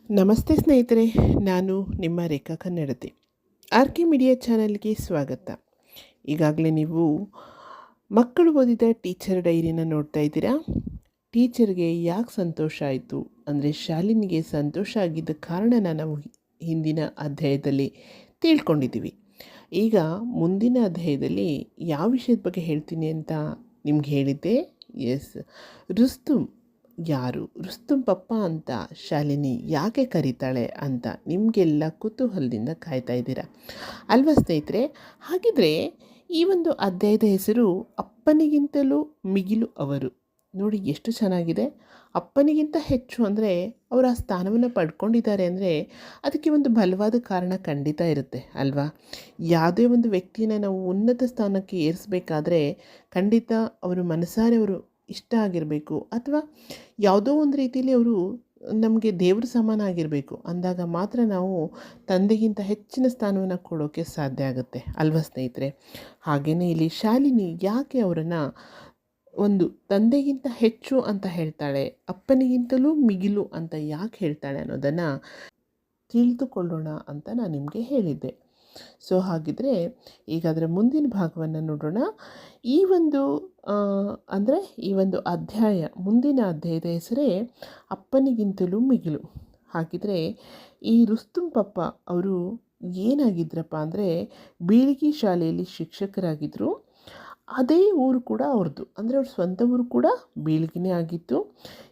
ನಮಸ್ತೆ ಸ್ನೇಹಿತರೆ, ನಾನು ನಿಮ್ಮ ರೇಖಾ ಕನ್ನಡತಿ. ಆರ್ ಕೆ ಮೀಡಿಯಾ ಚಾನಲ್ಗೆ ಸ್ವಾಗತ. ಈಗಾಗಲೇ ನೀವು ಮಕ್ಕಳು ಓದಿದ ಟೀಚರ್ ಡೈರಿನ ನೋಡ್ತಾ ಇದ್ದೀರಾ. ಟೀಚರ್ಗೆ ಯಾಕೆ ಸಂತೋಷ ಆಯಿತು ಅಂದರೆ ಶಾಲಿನಿಗೆ ಸಂತೋಷ ಆಗಿದ್ದ ಕಾರಣನ ನಾವು ಹಿಂದಿನ ಅಧ್ಯಾಯದಲ್ಲಿ ತಿಳ್ಕೊಂಡಿದ್ದೀವಿ. ಈಗ ಮುಂದಿನ ಅಧ್ಯಾಯದಲ್ಲಿ ಯಾವ ವಿಷಯದ ಬಗ್ಗೆ ಹೇಳ್ತೀನಿ ಅಂತ ನಿಮ್ಗೆ ಹೇಳಿದ್ದೆ. ಎಸ್, ರುಸ್ತುಂ ಯಾರು, ರುಸ್ತುಂ ಪಪ್ಪ ಅಂತ ಶಾಲಿನಿ ಯಾಕೆ ಕರೀತಾಳೆ ಅಂತ ನಿಮಗೆಲ್ಲ ಕುತೂಹಲದಿಂದ ಕಾಯ್ತಾ ಇದ್ದೀರಾ ಅಲ್ವಾ ಸ್ನೇಹಿತರೆ? ಹಾಗಿದ್ರೆ ಈ ಒಂದು ಅಧ್ಯಾಯದ ಹೆಸರು ಅಪ್ಪನಿಗಿಂತಲೂ ಮಿಗಿಲು ಅವರು. ನೋಡಿ ಎಷ್ಟು ಚೆನ್ನಾಗಿದೆ. ಅಪ್ಪನಿಗಿಂತ ಹೆಚ್ಚು ಅಂದರೆ ಅವರು ಆ ಸ್ಥಾನವನ್ನು ಪಡ್ಕೊಂಡಿದ್ದಾರೆ ಅಂದರೆ ಅದಕ್ಕೆ ಒಂದು ಬಲವಾದ ಕಾರಣ ಖಂಡಿತ ಇರುತ್ತೆ ಅಲ್ವಾ? ಯಾವುದೇ ಒಂದು ವ್ಯಕ್ತಿನ ನಾವು ಉನ್ನತ ಸ್ಥಾನಕ್ಕೆ ಏರಿಸಬೇಕಾದ್ರೆ ಖಂಡಿತ ಅವರು ಮನಸಾರೆ ಅವರು ಇಷ್ಟ ಆಗಿರಬೇಕು, ಅಥವಾ ಯಾವುದೋ ಒಂದು ರೀತಿಯಲ್ಲಿ ಅವರು ನಮಗೆ ದೇವ್ರ ಸಮಾನ ಆಗಿರಬೇಕು. ಅಂದಾಗ ಮಾತ್ರ ನಾವು ತಂದೆಗಿಂತ ಹೆಚ್ಚಿನ ಸ್ಥಾನವನ್ನು ಕೊಡೋಕ್ಕೆ ಸಾಧ್ಯ ಆಗುತ್ತೆ ಅಲ್ವಾ ಸ್ನೇಹಿತರೆ? ಹಾಗೆಯೇ ಇಲ್ಲಿ ಶಾಲಿನಿ ಯಾಕೆ ಅವರನ್ನು ಒಂದು ತಂದೆಗಿಂತ ಹೆಚ್ಚು ಅಂತ ಹೇಳ್ತಾಳೆ, ಅಪ್ಪನಿಗಿಂತಲೂ ಮಿಗಿಲು ಅಂತ ಯಾಕೆ ಹೇಳ್ತಾಳೆ ಅನ್ನೋದನ್ನು ತಿಳಿದುಕೊಳ್ಳೋಣ ಅಂತ ನಾನು ನಿಮಗೆ ಹೇಳಿದ್ದೆ. ಸೊ ಹಾಗಿದ್ರೆ ಈಗ ಅದರ ಮುಂದಿನ ಭಾಗವನ್ನು ನೋಡೋಣ. ಈ ಒಂದು ಅಂದರೆ ಈ ಒಂದು ಅಧ್ಯಾಯ, ಮುಂದಿನ ಅಧ್ಯಾಯದ ಹೆಸರೇ ಅಪ್ಪನಿಗಿಂತಲೂ ಮಿಗಿಲು. ಹಾಗಿದ್ರೆ ಈ ರುಸ್ತುಂ ಪಪ್ಪ ಅವರು ಏನಾಗಿದ್ರಪ್ಪ ಅಂದರೆ ಬೀಳಿಗಿ ಶಾಲೆಯಲ್ಲಿ ಶಿಕ್ಷಕರಾಗಿದ್ದರು. ಅದೇ ಊರು ಕೂಡ ಅವ್ರದ್ದು, ಅಂದರೆ ಅವ್ರ ಸ್ವಂತ ಊರು ಕೂಡ ಬೀಳ್ಗಿನೇ ಆಗಿತ್ತು.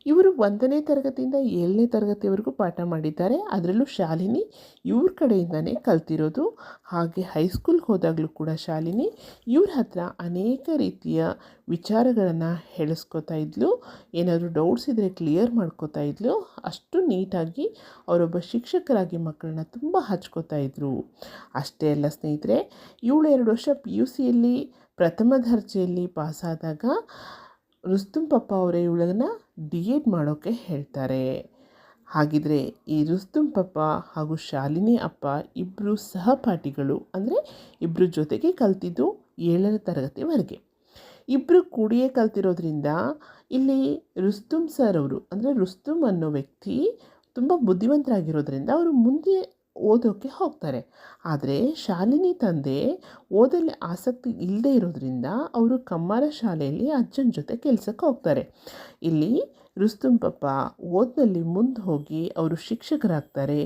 ಇವರು 1ನೇ ತರಗತಿಯಿಂದ 7ನೇ ತರಗತಿವರೆಗೂ ಪಾಠ ಮಾಡಿದ್ದಾರೆ. ಅದರಲ್ಲೂ ಶಾಲಿನಿ ಇವ್ರ ಕಡೆಯಿಂದನೇ ಕಲ್ತಿರೋದು. ಹಾಗೆ ಹೈಸ್ಕೂಲ್ಗೆ ಹೋದಾಗಲೂ ಕೂಡ ಶಾಲಿನಿ ಇವ್ರ ಹತ್ರ ಅನೇಕ ರೀತಿಯ ವಿಚಾರಗಳನ್ನು ಹೇಳಿಸ್ಕೊತಾ ಇದ್ಲು. ಏನಾದರೂ ಡೌಟ್ಸ್ ಇದ್ದರೆ ಕ್ಲಿಯರ್ ಮಾಡ್ಕೋತಾ ಇದ್ಲು. ಅಷ್ಟು ನೀಟಾಗಿ ಅವರೊಬ್ಬ ಶಿಕ್ಷಕರಾಗಿ ಮಕ್ಕಳನ್ನ ತುಂಬ ಹಚ್ಕೋತಾ ಇದ್ದರು. ಅಷ್ಟೇ ಅಲ್ಲ ಸ್ನೇಹಿತರೆ, ಇವಳು 2 ವರ್ಷ PUCಯಲ್ಲಿ ಪ್ರಥಮ ದರ್ಜೆಯಲ್ಲಿ ಪಾಸಾದಾಗ ರುಸ್ತುಂ ಪಪ್ಪ ಅವರೇ ಇವಳನ್ನು DED ಮಾಡೋಕ್ಕೆ ಹೇಳ್ತಾರೆ. ಹಾಗಿದ್ರೆ ಈ ರುಸ್ತುಂ ಪಪ್ಪ ಹಾಗೂ ಶಾಲಿನಿ ಅಪ್ಪ ಇಬ್ಬರು ಸಹಪಾಠಿಗಳು, ಅಂದರೆ ಇಬ್ಬರು ಜೊತೆಗೆ ಕಲ್ತಿದ್ದು 7ನೇ ತರಗತಿವರೆಗೆ. ಇಬ್ಬರು ಕೂಡಿಯೇ ಕಲ್ತಿರೋದ್ರಿಂದ ಇಲ್ಲಿ ರುಸ್ತುಂ ಸರ್ ಅವರು, ಅಂದರೆ ರುಸ್ತುಂ ಅನ್ನೋ ವ್ಯಕ್ತಿ ತುಂಬ ಬುದ್ಧಿವಂತರಾಗಿರೋದ್ರಿಂದ ಅವರು ಮುಂದೆ ಓದೋಕ್ಕೆ ಹೋಗ್ತಾರೆ. ಆದರೆ ಶಾಲಿನಿ ತಂದೆ ಓದಲ್ಲಿ ಆಸಕ್ತಿ ಇಲ್ಲದೆ ಇರೋದ್ರಿಂದ ಅವರು ಕಮ್ಮಾರ ಶಾಲೆಯಲ್ಲಿ ಅಜ್ಜನ ಜೊತೆ ಕೆಲಸಕ್ಕೆ ಹೋಗ್ತಾರೆ. ಇಲ್ಲಿ ರುಸ್ತುಂ ಪಪ್ಪ ಓದಿನಲ್ಲಿ ಮುಂದೆ ಹೋಗಿ ಅವರು ಶಿಕ್ಷಕರಾಗ್ತಾರೆ.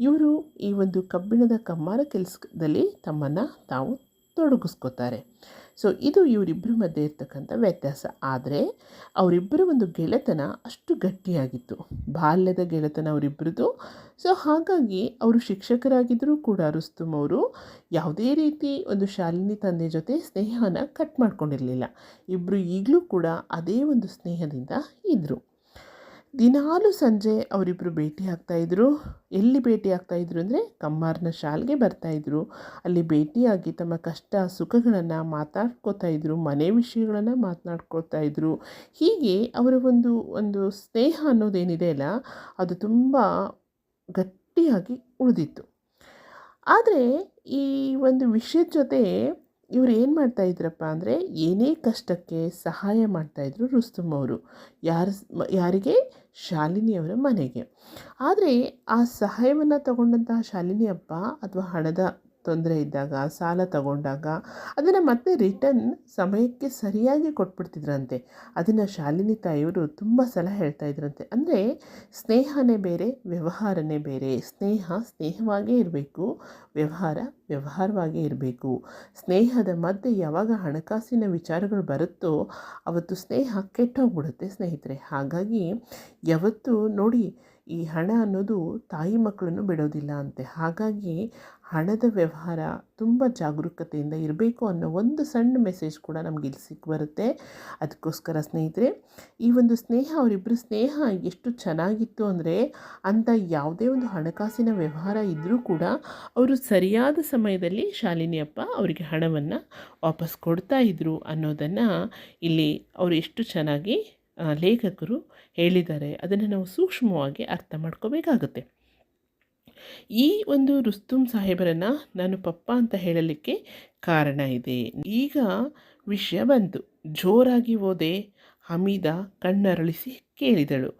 ಇವರು ಈ ಒಂದು ಕಬ್ಬಿಣದ ಕಮ್ಮಾರ ಕೆಲಸದಲ್ಲಿ ತಮ್ಮನ್ನು ತಾವು ತೊಡಗಿಸ್ಕೋತಾರೆ. ಸೊ ಇದು ಇವರಿಬ್ಬರ ಮಧ್ಯೆ ಇರ್ತಕ್ಕಂಥ ವ್ಯತ್ಯಾಸ. ಆದರೆ ಅವರಿಬ್ಬರ ಒಂದು ಗೆಳೆತನ ಅಷ್ಟು ಗಟ್ಟಿಯಾಗಿತ್ತು, ಬಾಲ್ಯದ ಗೆಳೆತನ ಅವರಿಬ್ಬರದು. ಸೊ ಹಾಗಾಗಿ ಅವರು ಶಿಕ್ಷಕರಾಗಿದ್ದರೂ ಕೂಡ ರುಸ್ತುಂ ಅವರು ಯಾವುದೇ ರೀತಿ ಒಂದು ಶಾಲಿನಿ ತಂದೆ ಜೊತೆ ಸ್ನೇಹನ ಕಟ್ ಮಾಡ್ಕೊಂಡಿರಲಿಲ್ಲ. ಇಬ್ಬರು ಈಗಲೂ ಕೂಡ ಅದೇ ಒಂದು ಸ್ನೇಹದಿಂದ ಇದ್ದರು. ದಿನಾಲೂ ಸಂಜೆ ಅವರಿಬ್ಬರು ಭೇಟಿ ಆಗ್ತಾಯಿದ್ರು. ಎಲ್ಲಿ ಭೇಟಿ ಆಗ್ತಾಯಿದ್ರು ಅಂದರೆ ಕಮ್ಮಾರನ ಶಾಲೆಗೆ ಬರ್ತಾಯಿದ್ರು. ಅಲ್ಲಿ ಭೇಟಿಯಾಗಿ ತಮ್ಮ ಕಷ್ಟ ಸುಖಗಳನ್ನು ಮಾತಾಡ್ಕೋತಾ ಇದ್ರು, ಮನೆ ವಿಷಯಗಳನ್ನು ಮಾತನಾಡ್ಕೋತಾ ಇದ್ರು. ಹೀಗೆ ಅವರ ಒಂದು ಸ್ನೇಹ ಅನ್ನೋದೇನಿದೆ ಅಲ್ಲ, ಅದು ತುಂಬ ಗಟ್ಟಿಯಾಗಿ ಉಳಿದಿತ್ತು. ಆದರೆ ಈ ಒಂದು ವಿಷಯದ ಜೊತೆ ಇವರು ಏನು ಮಾಡ್ತಾಯಿದ್ರಪ್ಪ ಅಂದರೆ ಏನೇ ಕಷ್ಟಕ್ಕೆ ಸಹಾಯ ಮಾಡ್ತಾಯಿದ್ರು ರುಸ್ತುಂ ಅವರು. ಯಾರಿಗೆ? ಶಾಲಿನಿಯವರ ಮನೆಗೆ. ಆದರೆ ಆ ಸಹಾಯವನ್ನು ತಗೊಂಡಂತಹ ಶಾಲಿನಿ ಅಪ್ಪ ಅಥವಾ ಹಣದ ತೊಂದರೆ ಇದ್ದಾಗ, ಸಾಲ ತಗೊಂಡಾಗ ಅದನ್ನು ಮತ್ತೆ ರಿಟರ್ನ್ ಸಮಯಕ್ಕೆ ಸರಿಯಾಗಿ ಕೊಟ್ಬಿಡ್ತಿದ್ರಂತೆ. ಅದನ್ನು ಶಾಲಿನಿ ತಾಯಿಯವರು ತುಂಬ ಸಲ ಹೇಳ್ತಾ ಇದ್ರಂತೆ. ಅಂದರೆ ಸ್ನೇಹನೇ ಬೇರೆ, ವ್ಯವಹಾರನೇ ಬೇರೆ. ಸ್ನೇಹ ಸ್ನೇಹವಾಗೇ ಇರಬೇಕು, ವ್ಯವಹಾರ ವ್ಯವಹಾರವಾಗೇ ಇರಬೇಕು. ಸ್ನೇಹದ ಮಧ್ಯೆ ಯಾವಾಗ ಹಣಕಾಸಿನ ವಿಚಾರಗಳು ಬರುತ್ತೋ ಅವತ್ತು ಸ್ನೇಹ ಕೆಟ್ಟೋಗ್ಬಿಡುತ್ತೆ ಸ್ನೇಹಿತರೆ. ಹಾಗಾಗಿ ಯಾವತ್ತೂ ನೋಡಿ, ಈ ಹಣ ಅನ್ನೋದು ತಾಯಿ ಮಕ್ಕಳನ್ನು ಬಿಡೋದಿಲ್ಲ ಅಂತೆ. ಹಾಗಾಗಿ ಹಣದ ವ್ಯವಹಾರ ತುಂಬ ಜಾಗರೂಕತೆಯಿಂದ ಇರಬೇಕು ಅನ್ನೋ ಒಂದು ಸಣ್ಣ ಮೆಸೇಜ್ ಕೂಡ ನಮ್ಗೆ ಇಲ್ಲಿ ಸಿಕ್ಬರುತ್ತೆ. ಅದಕ್ಕೋಸ್ಕರ ಸ್ನೇಹಿತರೆ, ಈ ಒಂದು ಸ್ನೇಹ, ಅವರಿಬ್ಬರ ಸ್ನೇಹ ಎಷ್ಟು ಚೆನ್ನಾಗಿತ್ತು ಅಂದರೆ, ಅಂಥ ಯಾವುದೇ ಒಂದು ಹಣಕಾಸಿನ ವ್ಯವಹಾರ ಇದ್ದರೂ ಕೂಡ ಅವರು ಸರಿಯಾದ ಸಮಯದಲ್ಲಿ ಶಾಲಿನಿ ಅಪ್ಪ ಅವರಿಗೆ ಹಣವನ್ನು ವಾಪಸ್ ಕೊಡ್ತಾ ಇದ್ರು ಅನ್ನೋದನ್ನು ಇಲ್ಲಿ ಅವರು ಎಷ್ಟು ಚೆನ್ನಾಗಿ ಲೇಖಕರು ಹೇಳಿದ್ದಾರೆ. ಅದನ್ನು ನಾವು ಸೂಕ್ಷ್ಮವಾಗಿ ಅರ್ಥ ಮಾಡ್ಕೋಬೇಕಾಗುತ್ತೆ. ಈ ಒಂದು ರುಸ್ತುಂ ಸಾಹೇಬರನ್ನು ನಾನು ಪಪ್ಪ ಅಂತ ಹೇಳಲಿಕ್ಕೆ ಕಾರಣ ಇದೆ. ಈಗ ವಿಷಯ ಬಂತು. ಜೋರಾಗಿ ಓದೆ ಹಮೀದ ಕಣ್ಣರಳಿಸಿ ಕೇಳಿದಳು.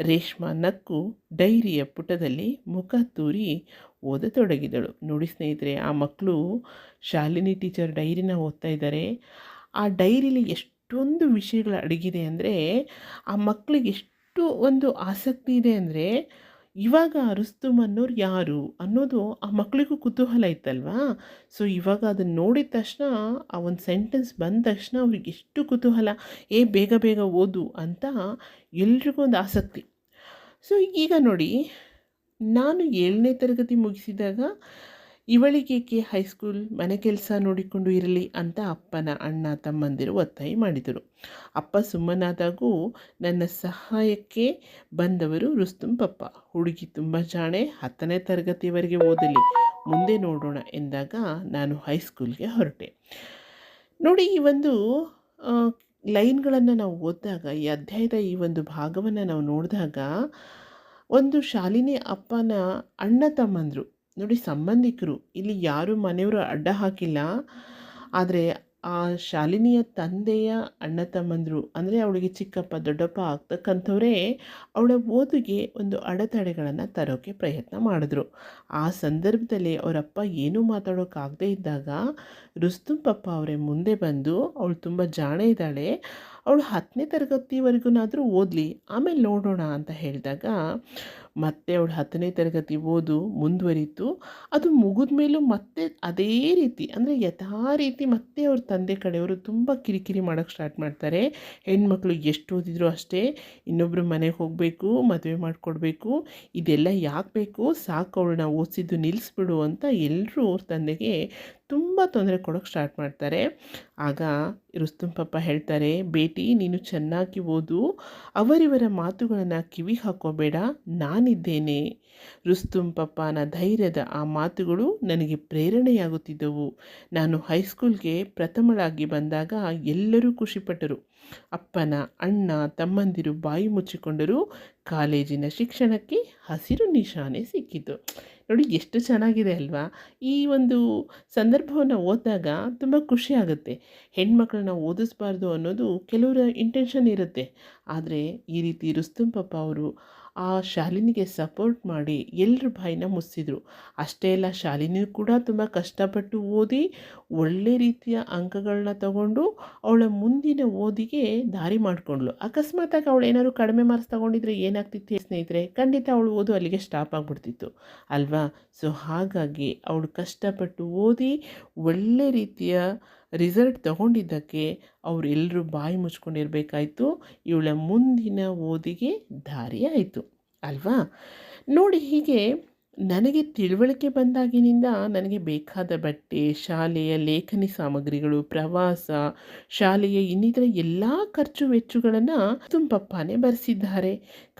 ರೇಷ್ಮಾ ನಕ್ಕು ಡೈರಿಯ ಪುಟದಲ್ಲಿ ಮುಖ ತೂರಿ ಓದತೊಡಗಿದಳು. ನೋಡಿ ಸ್ನೇಹಿತರೆ, ಆ ಮಕ್ಕಳು ಶಾಲಿನಿ ಟೀಚರ್ ಡೈರಿನ ಓದ್ತಾ ಇದ್ದಾರೆ. ಆ ಡೈರಿಲಿ ಎಷ್ಟೊಂದು ವಿಷಯಗಳು ಅಡಗಿದೆ ಅಂದರೆ, ಆ ಮಕ್ಕಳಿಗೆ ಎಷ್ಟು ಒಂದು ಆಸಕ್ತಿ ಇದೆ ಅಂದರೆ, ಇವಾಗ ರುಸ್ತುಮ್ ಅನ್ನೋರು ಯಾರು ಅನ್ನೋದು ಆ ಮಕ್ಕಳಿಗೂ ಕುತೂಹಲ ಇತ್ತಲ್ವಾ. ಸೊ ಇವಾಗ ಅದನ್ನು ನೋಡಿದ ತಕ್ಷಣ, ಆ ಒಂದು ಸೆಂಟೆನ್ಸ್ ಬಂದ ತಕ್ಷಣ ಅವ್ರಿಗೆ ಎಷ್ಟು ಕುತೂಹಲ, ಬೇಗ ಬೇಗ ಓದು ಅಂತ ಎಲ್ರಿಗೂ ಒಂದು ಆಸಕ್ತಿ. ಸೊ ಈಗ ನೋಡಿ, ನಾನು 7ನೇ ತರಗತಿ ಮುಗಿಸಿದಾಗ ಇವಳಿಗೇಕೆ ಹೈಸ್ಕೂಲ್, ಮನೆ ಕೆಲಸ ನೋಡಿಕೊಂಡು ಇರಲಿ ಅಂತ ಅಪ್ಪನ ಅಣ್ಣ ತಮ್ಮಂದಿರು ಒತ್ತಾಯ ಮಾಡಿದರು. ಅಪ್ಪ ಸುಮ್ಮನಾದಾಗೂ ನನ್ನ ಸಹಾಯಕ್ಕೆ ಬಂದವರು ರುಸ್ತುಂ ಪಪ್ಪ. ಹುಡುಗಿ ತುಂಬ ಜಾಣೆ, 10ನೇ ತರಗತಿವರೆಗೆ ಓದಲಿ, ಮುಂದೆ ನೋಡೋಣ ಎಂದಾಗ ನಾನು ಹೈಸ್ಕೂಲ್ಗೆ ಹೊರಟೆ. ನೋಡಿ, ಈ ಒಂದು ಲೈನ್ಗಳನ್ನು ನಾವು ಓದಿದಾಗ, ಈ ಅಧ್ಯಾಯದ ಈ ಒಂದು ಭಾಗವನ್ನು ನಾವು ನೋಡಿದಾಗ, ಒಂದು ಶಾಲಿನಿ ಅಪ್ಪನ ಅಣ್ಣ ತಮ್ಮಂದರು ನೋಡಿ, ಸಂಬಂಧಿಕರು, ಇಲ್ಲಿ ಯಾರು ಮನೆಯವರು ಅಡ್ಡ ಹಾಕಿಲ್ಲ. ಆದರೆ ಆ ಶಾಲಿನಿಯ ತಂದೆಯ ಅಣ್ಣ ತಮ್ಮಂದರು ಅಂದರೆ ಅವಳಿಗೆ ಚಿಕ್ಕಪ್ಪ ದೊಡ್ಡಪ್ಪ ಆಗ್ತಕ್ಕಂಥವರೇ ಅವಳ ಓದಿಗೆ ಒಂದು ಅಡೆತಡೆಗಳನ್ನು ತರೋಕ್ಕೆ ಪ್ರಯತ್ನ ಮಾಡಿದ್ರು. ಆ ಸಂದರ್ಭದಲ್ಲಿ ಅವರಪ್ಪ ಏನೂ ಮಾತಾಡೋಕ್ಕಾಗದೇ ಇದ್ದಾಗ ರುಸ್ತುಂ ಪಪ್ಪ ಅವರೇ ಮುಂದೆ ಬಂದು, ಅವಳು ತುಂಬ ಜಾಣೆ ಇದ್ದಾಳೆ, ಅವಳು 10ನೇ ತರಗತಿವರೆಗೂನಾದರೂ ಓದಲಿ, ಆಮೇಲೆ ನೋಡೋಣ ಅಂತ ಹೇಳಿದಾಗ ಮತ್ತೆ ಅವಳು 10ನೇ ತರಗತಿ ಓದು ಮುಂದುವರಿತು. ಅದು ಮುಗಿದ ಮೇಲೂ ಮತ್ತೆ ಅದೇ ರೀತಿ, ಅಂದರೆ ಯಥಾ ರೀತಿ ಮತ್ತೆ ಅವ್ರ ತಂದೆ ಕಡೆಯವರು ತುಂಬ ಕಿರಿಕಿರಿ ಮಾಡೋಕ್ಕೆ ಸ್ಟಾರ್ಟ್ ಮಾಡ್ತಾರೆ. ಹೆಣ್ಮಕ್ಳು ಎಷ್ಟು ಓದಿದ್ರು ಅಷ್ಟೇ, ಇನ್ನೊಬ್ಬರು ಮನೆಗೆ ಹೋಗಬೇಕು, ಮದುವೆ ಮಾಡಿಕೊಡ್ಬೇಕು, ಇದೆಲ್ಲ ಯಾಕೆ ಬೇಕು, ಸಾಕು ಅವಳನ್ನ ಓದಿಸಿದ್ದು ನಿಲ್ಲಿಸ್ಬಿಡು ಅಂತ ಎಲ್ಲರೂ ಅವ್ರ ತಂದೆಗೆ ತುಂಬ ತೊಂದರೆ ಕೊಡೋಕ್ಕೆ ಸ್ಟಾರ್ಟ್ ಮಾಡ್ತಾರೆ. ಆಗ ರುಸ್ತುಂ ಪಪ್ಪ ಹೇಳ್ತಾರೆ, ಬೇಟಿ ನೀನು ಚೆನ್ನಾಗಿ ಓದು, ಅವರಿವರ ಮಾತುಗಳನ್ನು ಕಿವಿಗೆ ಹಾಕೋಬೇಡ, ನಾನಿದ್ದೇನೆ. ರುಸ್ತುಂ ಪಪ್ಪನ ಧೈರ್ಯದ ಆ ಮಾತುಗಳು ನನಗೆ ಪ್ರೇರಣೆಯಾಗುತ್ತಿದ್ದವು. ನಾನು ಹೈಸ್ಕೂಲ್ಗೆ ಪ್ರಥಮಳಾಗಿ ಬಂದಾಗ ಎಲ್ಲರೂ ಖುಷಿಪಟ್ಟರು. ಅಪ್ಪನ ಅಣ್ಣ ತಮ್ಮಂದಿರು ಬಾಯಿ ಮುಚ್ಚಿಕೊಂಡರು. ಕಾಲೇಜಿನ ಶಿಕ್ಷಣಕ್ಕೆ ಹಸಿರು ನಿಶಾನೆ ಸಿಕ್ಕಿತು. ನೋಡಿ, ಎಷ್ಟು ಚೆನ್ನಾಗಿದೆ ಅಲ್ವಾ. ಈ ಒಂದು ಸಂದರ್ಭವನ್ನು ಓದಿದಾಗ ತುಂಬ ಖುಷಿ ಆಗುತ್ತೆ. ಹೆಣ್ಮಕ್ಳನ್ನ ಓದಿಸ್ಬಾರ್ದು ಅನ್ನೋದು ಕೆಲವರ ಇಂಟೆನ್ಷನ್ ಇರುತ್ತೆ. ಆದರೆ ಈ ರೀತಿ ರುಸ್ತುಂ ಪಪ್ಪ ಅವರು ಆ ಶಾಲಿನಿಗೆ ಸಪೋರ್ಟ್ ಮಾಡಿ ಎಲ್ಲರ ಬಾಯಿನ ಮುಚ್ಚಿದ್ರು. ಅಷ್ಟೇ ಅಲ್ಲ, ಶಾಲಿನಿ ಕೂಡ ತುಂಬ ಕಷ್ಟಪಟ್ಟು ಓದಿ ಒಳ್ಳೆ ರೀತಿಯ ಅಂಕಗಳನ್ನ ತಗೊಂಡು ಅವಳ ಮುಂದಿನ ಓದಿಗೆ ದಾರಿ ಮಾಡಿಕೊಂಡ್ಳು. ಅಕಸ್ಮಾತಾಗಿ ಅವಳು ಏನಾದ್ರು ಕಡಿಮೆ ಮಾರ್ಕ್ಸ್ ತಗೊಂಡಿದ್ರೆ ಏನಾಗ್ತಿತ್ತು ಸ್ನೇಹಿತರೆ, ಖಂಡಿತ ಅವಳು ಓದು ಅಲ್ಲಿಗೆ ಸ್ಟಾಪ್ ಆಗಿಬಿಡ್ತಿತ್ತು ಅಲ್ವಾ. ಸೊ ಹಾಗಾಗಿ ಅವಳು ಕಷ್ಟಪಟ್ಟು ಓದಿ ಒಳ್ಳೆ ರೀತಿಯ ರಿಸಲ್ಟ್ ತಗೊಂಡಿದ್ದಕ್ಕೆ ಅವರೆಲ್ಲರೂ ಬಾಯಿ ಮುಚ್ಕೊಂಡಿರಬೇಕಾಯ್ತು. ಇವಳ ಮುಂದಿನ ಓದಿಗೆ ದಾರಿ ಆಯಿತು ಅಲ್ವಾ. ನೋಡಿ, ಹೀಗೆ ನನಗೆ ತಿಳುವಳಿಕೆ ಬಂದಾಗಿನಿಂದ ನನಗೆ ಬೇಕಾದ ಬಟ್ಟೆ, ಶಾಲೆಯ ಲೇಖನಿ ಸಾಮಗ್ರಿಗಳು, ಪ್ರವಾಸ, ಶಾಲೆಯ ಇನ್ನಿತರ ಎಲ್ಲ ಖರ್ಚು ವೆಚ್ಚಗಳನ್ನು ಪಪ್ಪನೇ ಭರಿಸಿದ್ದಾರೆ.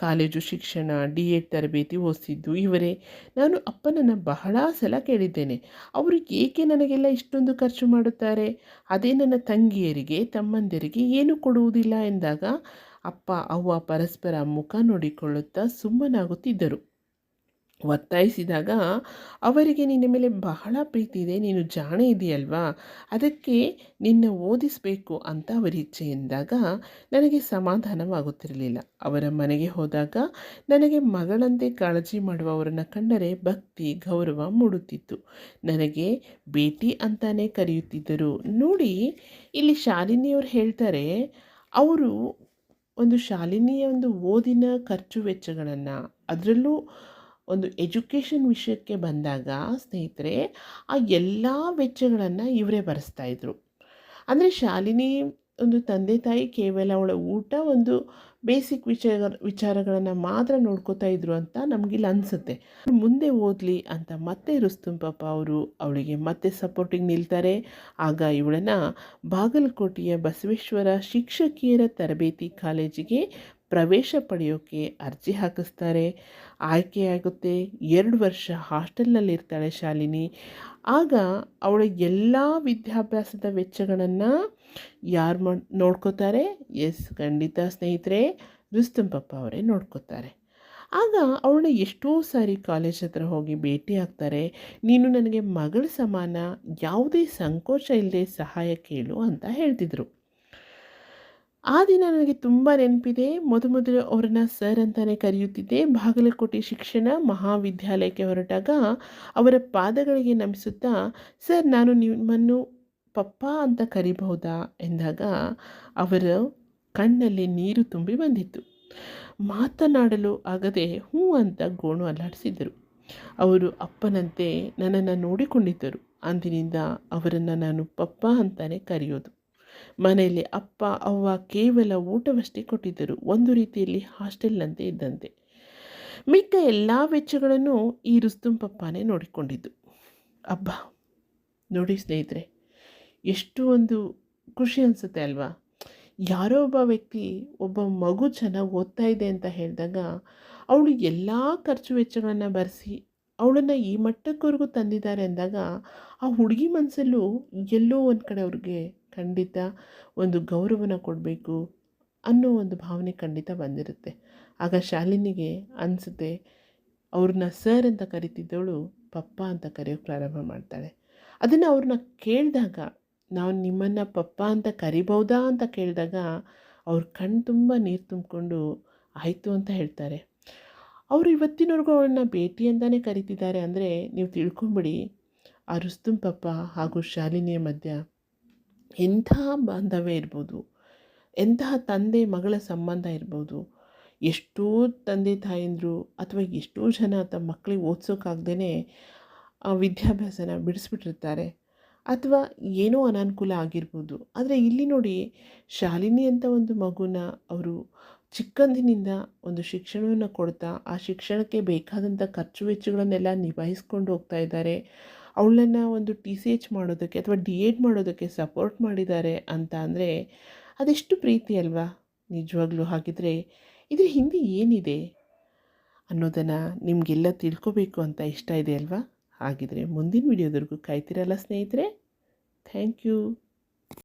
ಕಾಲೇಜು ಶಿಕ್ಷಣ, D.Ed ತರಬೇತಿ ಓದಿಸಿದ್ದು ಇವರೇ. ನಾನು ಅಪ್ಪನನ್ನು ಬಹಳ ಸಲ ಕೇಳಿದ್ದೇನೆ, ಅವರು ಏಕೆ ನನಗೆಲ್ಲ ಇಷ್ಟೊಂದು ಖರ್ಚು ಮಾಡುತ್ತಾರೆ, ಅದೇ ನನ್ನ ತಂಗಿಯರಿಗೆ ತಮ್ಮಂದಿರಿಗೆ ಏನು ಕೊಡುವುದಿಲ್ಲ ಎಂದಾಗ ಅಪ್ಪ ಅವ್ವ ಪರಸ್ಪರ ಮುಖ ನೋಡಿಕೊಳ್ಳುತ್ತಾ ಸುಮ್ಮನಾಗುತ್ತಿದ್ದರು. ಒತ್ತಾಯಿಸಿದಾಗ ಅವರಿಗೆ ನಿನ್ನ ಮೇಲೆ ಬಹಳ ಪ್ರೀತಿ ಇದೆ, ನೀನು ಜಾಣೆ ಇದೆಯಲ್ವಾ, ಅದಕ್ಕೆ ನಿನ್ನ ಓದಿಸಬೇಕು ಅಂತ ಅವರ ಇಚ್ಛೆ ಎಂದಾಗ ನನಗೆ ಸಮಾಧಾನವಾಗುತ್ತಿರಲಿಲ್ಲ. ಅವರ ಮನೆಗೆ ಹೋದಾಗ ನನಗೆ ಮಗಳಂತೆ ಕಾಳಜಿ ಮಾಡುವವರನ್ನು ಕಂಡರೆ ಭಕ್ತಿ ಗೌರವ ಮೂಡುತ್ತಿತ್ತು. ನನಗೆ ಬೇಟಿ ಅಂತಾನೆ ಕರೆಯುತ್ತಿದ್ದರು. ನೋಡಿ, ಇಲ್ಲಿ ಶಾಲಿನಿಯವರು ಹೇಳ್ತಾರೆ, ಅವರು ಒಂದು ಶಾಲಿನಿಯ ಒಂದು ಓದಿನ ಖರ್ಚು ವೆಚ್ಚಗಳನ್ನು, ಅದರಲ್ಲೂ ಒಂದು ಎಜುಕೇಷನ್ ವಿಷಯಕ್ಕೆ ಬಂದಾಗ ಸ್ನೇಹಿತರೆ, ಆ ಎಲ್ಲ ವೆಚ್ಚಗಳನ್ನು ಇವರೇ ಭರಿಸ್ತಾಯಿದ್ರು. ಅಂದರೆ ಶಾಲಿನಿ ಒಂದು ತಂದೆ ತಾಯಿ ಕೇವಲ ಅವಳ ಊಟ, ಒಂದು ಬೇಸಿಕ್ ವಿಚಾರಗಳನ್ನು ಮಾತ್ರ ನೋಡ್ಕೋತಾ ಇದ್ರು ಅಂತ ನಮಗಿಲ್ಲಿ ಅನಿಸುತ್ತೆ. ಮುಂದೆ ಓದಲಿ ಅಂತ ಮತ್ತೆ ರುಸ್ತುಂ ಪಪ್ಪ ಅವರು ಅವಳಿಗೆ ಮತ್ತೆ ಸಪೋರ್ಟಿಂಗ್ ನಿಲ್ತಾರೆ. ಆಗ ಇವಳನ್ನು ಬಾಗಲಕೋಟೆಯ ಬಸವೇಶ್ವರ ಶಿಕ್ಷಕಿಯರ ತರಬೇತಿ ಕಾಲೇಜಿಗೆ ಪ್ರವೇಶ ಪಡೆಯೋಕ್ಕೆ ಅರ್ಜಿ ಹಾಕಿಸ್ತಾರೆ. ಆಯ್ಕೆಯಾಗುತ್ತೆ. 2 ವರ್ಷ ಹಾಸ್ಟೆಲ್ನಲ್ಲಿ ಇರ್ತಾಳೆ ಶಾಲಿನಿ. ಆಗ ಅವಳ ಎಲ್ಲ ವಿದ್ಯಾಭ್ಯಾಸದ ವೆಚ್ಚಗಳನ್ನು ಯಾರು ನೋಡ್ಕೋತಾರೆ? ಎಸ್, ಖಂಡಿತ ಸ್ನೇಹಿತರೆ, ರುಸ್ತುಂ ಪಪ್ಪ ಅವರೇ ನೋಡ್ಕೋತಾರೆ. ಆಗ ಅವಳನ್ನ ಎಷ್ಟೋ ಸಾರಿ ಕಾಲೇಜ್ ಹತ್ರ ಹೋಗಿ ಭೇಟಿ ಆಗ್ತಾರೆ. ನೀನು ನನಗೆ ಮಗಳ ಸಮಾನ, ಯಾವುದೇ ಸಂಕೋಚ ಇಲ್ಲದೆ ಸಹಾಯ ಕೇಳು ಅಂತ ಹೇಳ್ತಿದ್ರು. ಆ ದಿನ ನನಗೆ ತುಂಬ ನೆನಪಿದೆ. ಮೊದಲು ಅವರನ್ನ ಸರ್ ಅಂತಾನೆ ಕರೆಯುತ್ತಿದ್ದೆ. ಬಾಗಲಕೋಟೆ ಶಿಕ್ಷಣ ಮಹಾವಿದ್ಯಾಲಯಕ್ಕೆ ಹೊರಟಾಗ ಅವರ ಪಾದಗಳಿಗೆ ನಮಿಸುತ್ತಾ, "ಸರ್, ನಾನು ನಿಮ್ಮನ್ನು ಪಪ್ಪಾ ಅಂತ ಕರಿಬಹುದಾ?" ಎಂದಾಗ ಅವರ ಕಣ್ಣಲ್ಲಿ ನೀರು ತುಂಬಿ ಬಂದಿತ್ತು. ಮಾತನಾಡಲು ಆಗದೆ ಹ್ಞೂ ಅಂತ ಗೋಣು ಅಲ್ಲಾಡಿಸಿದರು. ಅವರು ಅಪ್ಪನಂತೆ ನನ್ನನ್ನು ನೋಡಿಕೊಂಡಿದ್ದರು. ಅಂದಿನಿಂದ ಅವರನ್ನು ನಾನು ಪಪ್ಪಾ ಅಂತಾನೆ ಕರೆಯೋದು. ಮನೆಯಲ್ಲಿ ಅಪ್ಪ ಅವ್ವ ಕೇವಲ ಊಟವಷ್ಟೇ ಕೊಟ್ಟಿದ್ದರು. ಒಂದು ರೀತಿಯಲ್ಲಿ ಹಾಸ್ಟೆಲ್ನಂತೆ ಇದ್ದಂತೆ. ಮಿಕ್ಕ ಎಲ್ಲ ವೆಚ್ಚಗಳನ್ನು ಈ ರುಸ್ತುಂ ಪಪ್ಪಾನೇ ನೋಡಿಕೊಂಡಿದ್ದು. ಅಬ್ಬಾ, ನೋಡಿ ಸ್ನೇಹಿತರೆ, ಎಷ್ಟು ಒಂದು ಖುಷಿ ಅನಿಸುತ್ತೆ ಅಲ್ವಾ? ಯಾರೋ ಒಬ್ಬ ವ್ಯಕ್ತಿ ಒಬ್ಬ ಮಗು ಚೆನ್ನಾಗಿ ಓದ್ತಾ ಇದೆ ಅಂತ ಹೇಳಿದಾಗ ಅವಳು ಎಲ್ಲ ಖರ್ಚು ವೆಚ್ಚಗಳನ್ನು ಭರಿಸಿ ಅವಳನ್ನು ಈ ಮಟ್ಟಕ್ಕವರೆಗೂ ತಂದಿದ್ದಾರೆ ಅಂದಾಗ ಆ ಹುಡುಗಿ ಮನಸ್ಸಲ್ಲೂ ಎಲ್ಲೋ ಒಂದು ಕಡೆ ಅವ್ರಿಗೆ ಖಂಡಿತ ಒಂದು ಗೌರವನ ಕೊಡಬೇಕು ಅನ್ನೋ ಒಂದು ಭಾವನೆ ಖಂಡಿತ ಬಂದಿರುತ್ತೆ. ಆಗ ಶಾಲಿನಿಗೆ ಅನಿಸುತ್ತೆ, ಅವ್ರನ್ನ ಸರ್ ಅಂತ ಕರಿತಿದ್ದವಳು ಪಪ್ಪ ಅಂತ ಕರೆಯೋಕ್ಕೆ ಪ್ರಾರಂಭ ಮಾಡ್ತಾಳೆ. ಅದನ್ನು ಅವ್ರನ್ನ ಕೇಳಿದಾಗ, ನಾವು ನಿಮ್ಮನ್ನು ಪಪ್ಪ ಅಂತ ಕರಿಬಹುದಾ ಅಂತ ಕೇಳಿದಾಗ ಅವ್ರ ಕಣ್ಣು ತುಂಬ ನೀರು ತುಂಬಿಕೊಂಡು ಆಯಿತು ಅಂತ ಹೇಳ್ತಾರೆ. ಅವರು ಇವತ್ತಿನವರೆಗೂ ಅವಳನ್ನ ಭೇಟಿ ಅಂತಲೇ ಕರಿತಿದ್ದಾರೆ ಅಂದರೆ ನೀವು ತಿಳ್ಕೊಂಬಿಡಿ, ಆ ರುಸ್ತುಂ ಪಪ್ಪ ಹಾಗೂ ಶಾಲಿನಿಯ ಮಧ್ಯ ಎಂಥ ಬಾಂಧವ್ಯ ಇರ್ಬೋದು, ಎಂತಹ ತಂದೆ ಮಗಳ ಸಂಬಂಧ ಇರ್ಬೋದು. ಎಷ್ಟೋ ತಂದೆ ತಾಯಂದಿರು ಅಥವಾ ಎಷ್ಟೋ ಜನ ತಮ್ಮ ಮಕ್ಕಳಿಗೆ ಓದಿಸೋಕ್ಕಾಗ್ದೇ ವಿದ್ಯಾಭ್ಯಾಸನ ಬಿಡಿಸ್ಬಿಟ್ಟಿರ್ತಾರೆ, ಅಥವಾ ಏನೋ ಅನಾನುಕೂಲ ಆಗಿರ್ಬೋದು. ಆದರೆ ಇಲ್ಲಿ ನೋಡಿ, ಶಾಲಿನಿ ಅಂತ ಒಂದು ಮಗುನ ಅವರು ಚಿಕ್ಕಂದಿನಿಂದ ಒಂದು ಶಿಕ್ಷಣವನ್ನು ಕೊಡ್ತಾ ಆ ಶಿಕ್ಷಣಕ್ಕೆ ಬೇಕಾದಂಥ ಖರ್ಚು ವೆಚ್ಚಗಳನ್ನೆಲ್ಲ ನಿಭಾಯಿಸ್ಕೊಂಡು ಹೋಗ್ತಾ ಇದ್ದಾರೆ. ಅವಳನ್ನು ಒಂದು TCH ಮಾಡೋದಕ್ಕೆ ಅಥವಾ DED ಮಾಡೋದಕ್ಕೆ ಸಪೋರ್ಟ್ ಮಾಡಿದ್ದಾರೆ ಅಂತ ಅಂದರೆ ಅದೆಷ್ಟು ಪ್ರೀತಿ ಅಲ್ವಾ ನಿಜವಾಗ್ಲೂ. ಹಾಗಿದ್ರೆ ಇದ್ರ ಹಿಂದೆ ಏನಿದೆ ಅನ್ನೋದನ್ನು ನಿಮಗೆಲ್ಲ ತಿಳ್ಕೊಬೇಕು ಅಂತ ಇಷ್ಟ ಇದೆ ಅಲ್ವಾ? ಹಾಗಿದ್ರೆ ಮುಂದಿನ ವಿಡಿಯೋದವರೆಗೂ ಕಾಯ್ತಿರಲ್ಲ ಸ್ನೇಹಿತರೆ. Thank you.